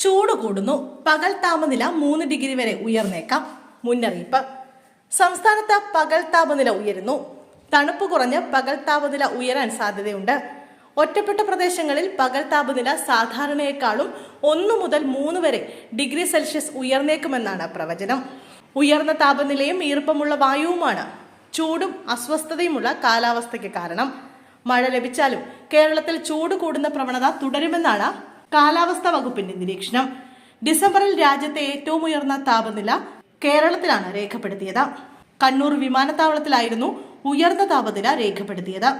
ചൂട് കൂടുന്നു. പകൽ താപനില 3 ഡിഗ്രി വരെ ഉയർന്നേക്കാം. മുന്നറിയിപ്പ്. സംസ്ഥാനത്ത് പകൽ താപനില ഉയരുന്നു. തണുപ്പ് കുറഞ്ഞ് പകൽ താപനില ഉയരാൻ സാധ്യതയുണ്ട്. ഒറ്റപ്പെട്ട പ്രദേശങ്ങളിൽ പകൽ താപനില സാധാരണയേക്കാളും 1 മുതൽ 3 വരെ ഡിഗ്രി സെൽഷ്യസ് ഉയർന്നേക്കുമെന്നാണ് പ്രവചനം. ഉയർന്ന താപനിലയും ഈർപ്പമുള്ള വായുവുമാണ് ചൂടും അസ്വസ്ഥതയുമുള്ള കാലാവസ്ഥയ്ക്ക് കാരണം. മഴ ലഭിച്ചാലും കേരളത്തിൽ ചൂട് കൂടുന്ന പ്രവണത തുടരുമെന്നാണ് കാലാവസ്ഥാ വകുപ്പിന്റെ നിരീക്ഷണം. ഡിസംബറിൽ രാജ്യത്തെ ഏറ്റവും ഉയർന്ന താപനില കേരളത്തിലാണ് രേഖപ്പെടുത്തിയത്. കണ്ണൂർ വിമാനത്താവളത്തിലായിരുന്നു ഉയർന്ന താപനില രേഖപ്പെടുത്തിയത്.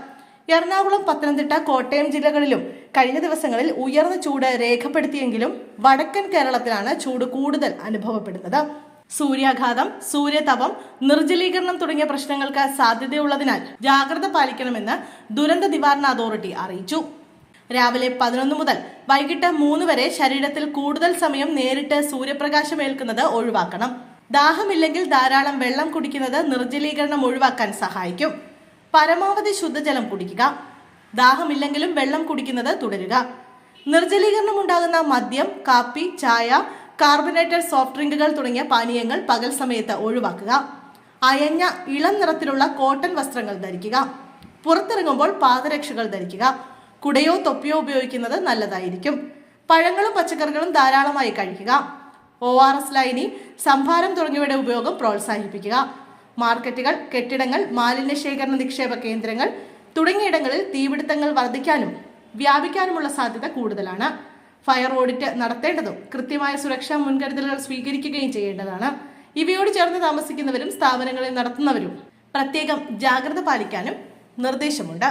എറണാകുളം, പത്തനംതിട്ട, കോട്ടയം ജില്ലകളിലും കഴിഞ്ഞ ദിവസങ്ങളിൽ ഉയർന്ന ചൂട് രേഖപ്പെടുത്തിയെങ്കിലും വടക്കൻ കേരളത്തിലാണ് ചൂട് കൂടുതൽ അനുഭവപ്പെടുന്നത്. സൂര്യാഘാതം, സൂര്യതപം, നിർജ്ജലീകരണം തുടങ്ങിയ പ്രശ്നങ്ങൾക്ക് സാധ്യതയുള്ളതിനാൽ ജാഗ്രത പാലിക്കണമെന്ന് ദുരന്ത നിവാരണ അതോറിറ്റി അറിയിച്ചു. രാവിലെ 11 മുതൽ വൈകിട്ട് 3 വരെ ശരീരത്തിൽ കൂടുതൽ സമയം നേരിട്ട് സൂര്യപ്രകാശം ഏൽക്കുന്നത് ഒഴിവാക്കണം. ദാഹമില്ലെങ്കിൽ ധാരാളം വെള്ളം കുടിക്കുന്നത് നിർജ്ജലീകരണം ഒഴിവാക്കാൻ സഹായിക്കും. പരമാവധി ശുദ്ധജലം കുടിക്കുക. ദാഹമില്ലെങ്കിലും വെള്ളം കുടിക്കുന്നത് തുടരുക. നിർജ്ജലീകരണം ഉണ്ടാകുന്ന മദ്യം, കാപ്പി, ചായ, കാർബണേറ്റഡ് സോഫ്റ്റ് ഡ്രിങ്കുകൾ തുടങ്ങിയ പാനീയങ്ങൾ പകൽ സമയത്ത് ഒഴിവാക്കുക. അയഞ്ഞ ഇളം നിറത്തിലുള്ള കോട്ടൺ വസ്ത്രങ്ങൾ ധരിക്കുക. പുറത്തിറങ്ങുമ്പോൾ പാദരക്ഷകൾ ധരിക്കുക. കുടയോ തൊപ്പിയോ ഉപയോഗിക്കുന്നത് നല്ലതായിരിക്കും. പഴങ്ങളും പച്ചക്കറികളും ധാരാളമായി കഴിക്കുക. ORS ലൈനി, സംഭാരം തുടങ്ങിയവയുടെ ഉപയോഗം പ്രോത്സാഹിപ്പിക്കുക. മാർക്കറ്റുകൾ, കെട്ടിടങ്ങൾ, മാലിന്യ ശേഖരണ നിക്ഷേപ കേന്ദ്രങ്ങൾ തുടങ്ങിയിടങ്ങളിൽ തീപിടുത്തങ്ങൾ വർദ്ധിക്കാനും വ്യാപിക്കാനുമുള്ള സാധ്യത കൂടുതലാണ്. ഫയർ ഓഡിറ്റ് നടത്തേണ്ടതും കൃത്യമായ സുരക്ഷാ മുൻകരുതലുകൾ സ്വീകരിക്കുകയും ചെയ്യേണ്ടതാണ്. ഇവയോട് ചേർന്ന് താമസിക്കുന്നവരും സ്ഥാപനങ്ങളിൽ നടത്തുന്നവരും പ്രത്യേകം ജാഗ്രത പാലിക്കാനും നിർദ്ദേശമുണ്ട്.